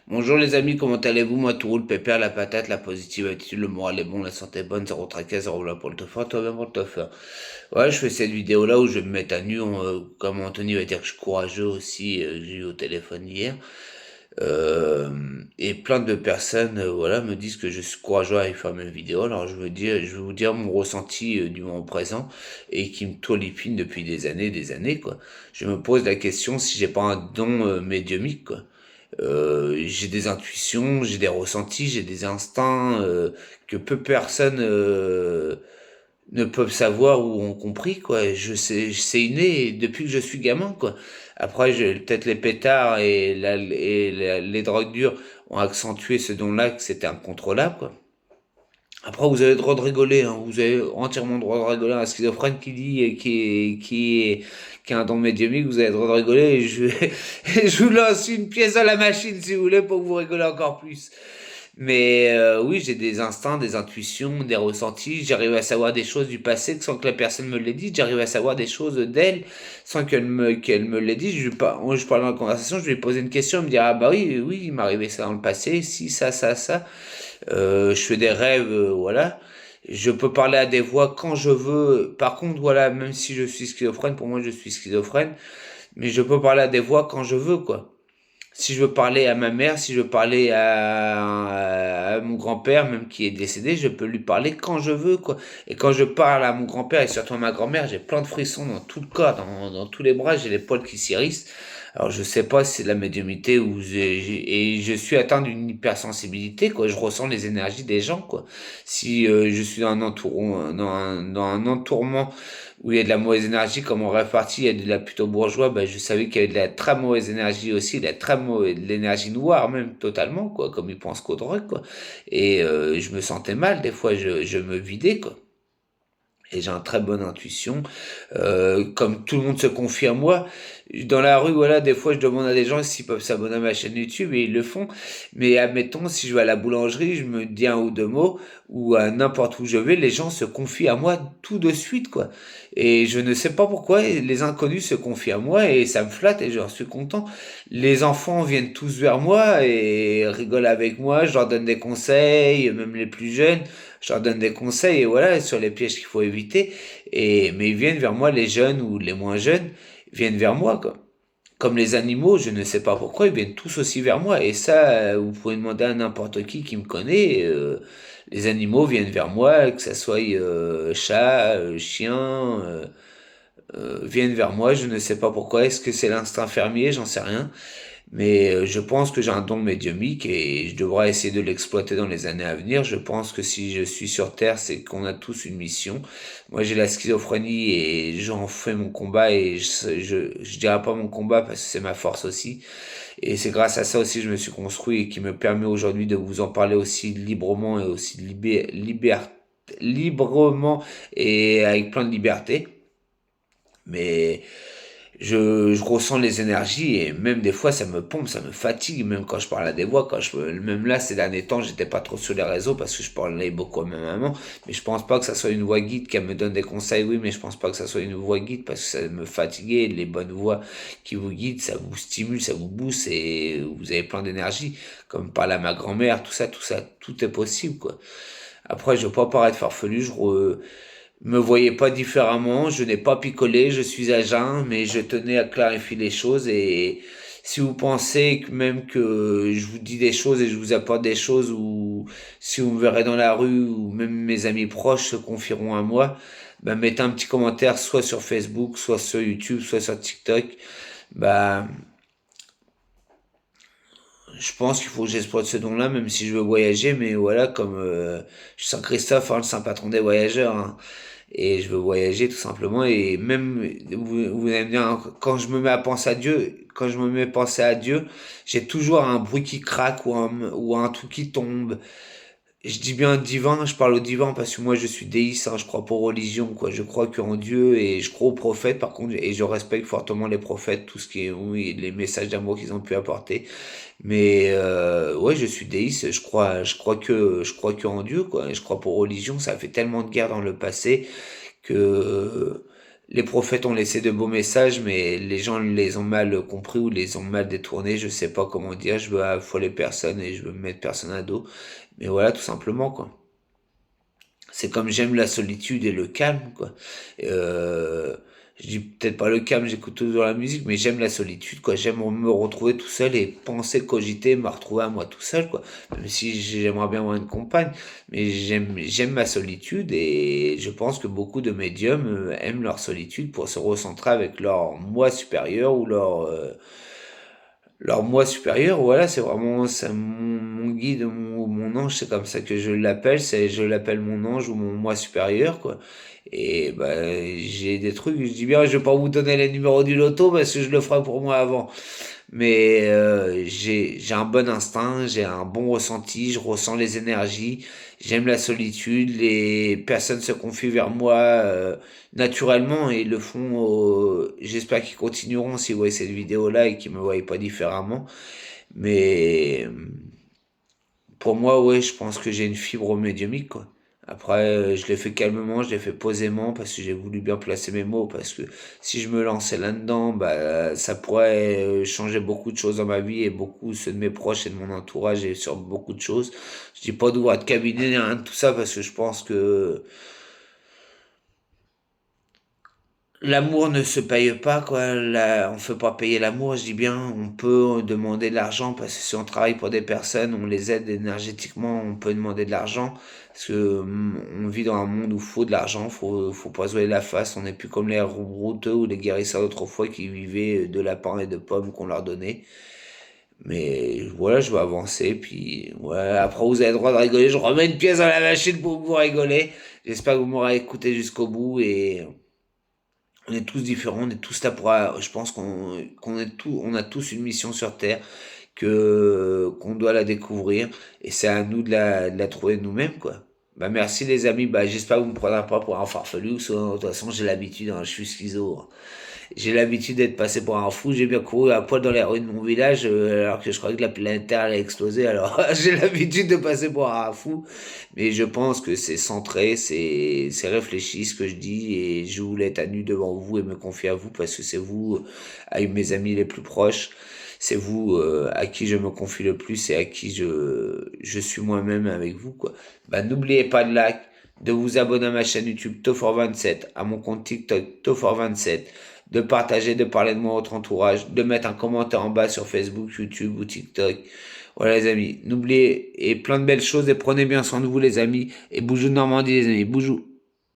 Bonjour les amis, comment allez-vous? Moi tout roule, pépère, la patate, la positive attitude, le moral est bon, la santé est bonne, zéro tracas, zéro blanc pour le toffer, toi-même pour le toffer. Ouais, je fais cette vidéo là où je vais me mettre à nu, comme Anthony va dire que je suis courageux aussi, j'ai eu au téléphone hier. Euh, et plein de personnes voilà, me disent que je suis courageux à y faire mes vidéos. Alors je vais vous dire mon ressenti du moment présent et qui me torlifine depuis des années quoi. Je me pose la question si j'ai pas un don médiumique quoi. J'ai des intuitions, j'ai des ressentis, j'ai des instincts que peu de personnes ne peuvent savoir ou ont compris quoi. C'est inné depuis que je suis gamin quoi. Après, peut-être les pétards et les drogues dures ont accentué ce don-là que c'était incontrôlable quoi. Après, vous avez le droit de rigoler, hein. Vous avez entièrement le droit de rigoler. Un schizophrène qui dit qui a un don médiumnique, vous avez le droit de rigoler. Et je vous lance une pièce à la machine si vous voulez pour que vous rigolez encore plus. Mais oui, j'ai des instincts, des intuitions, des ressentis. J'arrive à savoir des choses du passé sans que la personne me l'ait dit. J'arrive à savoir des choses d'elle sans qu'elle me l'ait dit. Je parle dans la conversation, je lui ai posé une question, elle me dit ah bah oui, oui, il m'est arrivé ça dans le passé, si ça, ça, ça. Je fais des rêves, voilà. Je peux parler à des voix quand je veux. Par contre, voilà, même si je suis schizophrène, pour moi je suis schizophrène, mais je peux parler à des voix quand je veux, quoi. Si je veux parler à ma mère, si je veux parler à mon grand-père, même qui est décédé, je peux lui parler quand je veux, quoi. Et quand je parle à mon grand-père et surtout à ma grand-mère, j'ai plein de frissons dans tout le corps, dans tous les bras, j'ai les poils qui s'irrissent. Alors je sais pas si c'est de la médiumnité ou et je suis atteint d'une hypersensibilité, quoi. Je ressens les énergies des gens, quoi. Si je suis dans un entourement où il y a de la mauvaise énergie, comme on répartit, il y a de la plutôt bourgeois, ben, je savais qu'il y avait de la très mauvaise énergie aussi, de l'énergie noire même totalement, quoi, comme ils pensent qu'aux drogues, quoi. Et je me sentais mal, des fois, je me vidais, quoi. Et j'ai une très bonne intuition. Comme tout le monde se confie à moi, dans la rue, voilà, des fois je demande à des gens s'ils peuvent s'abonner à ma chaîne YouTube et ils le font. Mais admettons, si je vais à la boulangerie, je me dis un ou deux mots, ou à n'importe où je vais, les gens se confient à moi tout de suite, quoi. Et je ne sais pas pourquoi les inconnus se confient à moi et ça me flatte et j'en suis content. Les enfants viennent tous vers moi et rigolent avec moi, je leur donne des conseils, même les plus jeunes je leur donne des conseils et voilà sur les pièges qu'il faut éviter et mais ils viennent vers moi les jeunes ou les moins jeunes viennent vers moi quoi. Comme les animaux, je ne sais pas pourquoi ils viennent tous aussi vers moi et ça vous pouvez demander à n'importe qui me connaît les animaux viennent vers moi que ça soit chat, chien viennent vers moi, je ne sais pas pourquoi, est-ce que c'est l'instinct fermier, j'en sais rien. Mais je pense que j'ai un don médiumnique et je devrais essayer de l'exploiter dans les années à venir. Je pense que si je suis sur Terre, c'est qu'on a tous une mission. Moi, j'ai la schizophrénie et j'en fais mon combat et je dirais pas mon combat parce que c'est ma force aussi. Et c'est grâce à ça aussi que je me suis construit et qui me permet aujourd'hui de vous en parler aussi librement et aussi librement et avec plein de liberté. Mais je ressens les énergies et même des fois ça me pompe, ça me fatigue, même quand je parle à des voix, même là ces derniers temps j'étais pas trop sur les réseaux parce que je parlais beaucoup à ma maman, mais je pense pas que ça soit une voix guide qui me donne des conseils, oui, mais je pense pas que ça soit une voix guide parce que ça me fatiguait, les bonnes voix qui vous guident, ça vous stimule, ça vous booste et vous avez plein d'énergie, comme parler à ma grand-mère, tout ça, tout est possible quoi. Après je veux pas paraître farfelu, me voyais pas différemment, je n'ai pas picolé, je suis à jeun, mais je tenais à clarifier les choses et si vous pensez que même que je vous dis des choses et je vous apporte des choses ou si vous me verrez dans la rue ou même mes amis proches se confieront à moi, bah mettez un petit commentaire soit sur Facebook, soit sur YouTube, soit sur TikTok. Bah je pense qu'il faut que j'exploite ce don-là, même si je veux voyager, mais voilà, comme je suis Saint-Christophe, hein, le saint patron des voyageurs, hein, et je veux voyager tout simplement, et même, vous allez me dire, hein, quand je me mets à penser à Dieu, quand je me mets à penser à Dieu, j'ai toujours un bruit qui craque ou un truc qui tombe, je dis bien divin, je parle au divin parce que moi je suis déiste, hein, je crois pas aux religions, quoi. Je crois qu'en Dieu et je crois aux prophètes par contre, et je respecte fortement les prophètes, tout ce qui est, oui, les messages d'amour qu'ils ont pu apporter. Mais ouais, je suis déiste, je crois que en Dieu, quoi. Et je crois pas aux religions, ça a fait tellement de guerres dans le passé que les prophètes ont laissé de beaux messages, mais les gens les ont mal compris ou les ont mal détournés. Je sais pas comment dire. Je veux affoler personne et je veux mettre personne à dos. Mais voilà, tout simplement, quoi. C'est comme j'aime la solitude et le calme, quoi. Euh, je dis peut-être pas le calme, j'écoute toujours la musique, mais j'aime la solitude, quoi. J'aime me retrouver tout seul et penser, cogiter, me retrouver à moi tout seul, quoi. Même si j'aimerais bien avoir une compagne, mais j'aime ma solitude et je pense que beaucoup de médiums aiment leur solitude pour se recentrer avec leur moi supérieur ou leur moi supérieur. Voilà, c'est vraiment ça, mon guide, mon ange, c'est comme ça que je l'appelle, je l'appelle mon ange ou mon moi supérieur, quoi. Et bah, j'ai des trucs, je dis bien, je vais pas vous donner les numéros du loto parce que je le ferai pour moi avant. Mais j'ai un bon instinct, j'ai un bon ressenti, je ressens les énergies, j'aime la solitude, les personnes se confient vers moi naturellement et ils le font. J'espère qu'ils continueront s'ils voient cette vidéo-là et qu'ils me voient pas différemment. Mais pour moi, ouais, je pense que j'ai une fibre médiumnique, quoi. Après, je l'ai fait calmement, je l'ai fait posément parce que j'ai voulu bien placer mes mots. Parce que si je me lançais là-dedans, bah, ça pourrait changer beaucoup de choses dans ma vie et beaucoup ceux de mes proches et de mon entourage et sur beaucoup de choses. Je dis pas d'ouvrir de cabinet, ni rien de tout ça parce que je pense que l'amour ne se paye pas, quoi. On fait pas payer l'amour, je dis bien. On peut demander de l'argent parce que si on travaille pour des personnes, on les aide énergétiquement, on peut demander de l'argent. Parce que on vit dans un monde où il faut de l'argent, faut pas se voiler la face. On n'est plus comme les routeux ou les guérisseurs d'autrefois qui vivaient de lapins et de pommes qu'on leur donnait. Mais voilà, je vais avancer. Puis ouais, après, vous avez le droit de rigoler. Je remets une pièce dans la machine pour vous rigoler. J'espère que vous m'aurez écouté jusqu'au bout et on est tous différents, on est tous là pour, je pense qu'on est tous, on a tous une mission sur Terre qu'on doit la découvrir et c'est à nous de la trouver nous-mêmes, quoi. Bah merci les amis, bah j'espère que vous me prendrez pas pour un farfelu, de toute façon j'ai l'habitude, hein, je suis schizo, hein. J'ai l'habitude d'être passé pour un fou. J'ai bien couru à poil dans les rues de mon village, alors que je croyais que la planète Terre allait exploser. Alors, j'ai l'habitude de passer pour un fou. Mais je pense que c'est centré, c'est réfléchi ce que je dis. Et je voulais être à nu devant vous et me confier à vous parce que c'est vous, avec mes amis les plus proches. C'est vous à qui je me confie le plus et à qui je suis moi-même avec vous, quoi. Bah, n'oubliez pas de like, de vous abonner à ma chaîne YouTube Tofor27, à mon compte TikTok Tofor27, de partager, de parler de moi à votre entourage, de mettre un commentaire en bas sur Facebook, YouTube ou TikTok. Voilà les amis, n'oubliez et plein de belles choses et prenez bien soin de vous les amis et bougou de Normandie les amis, bougou.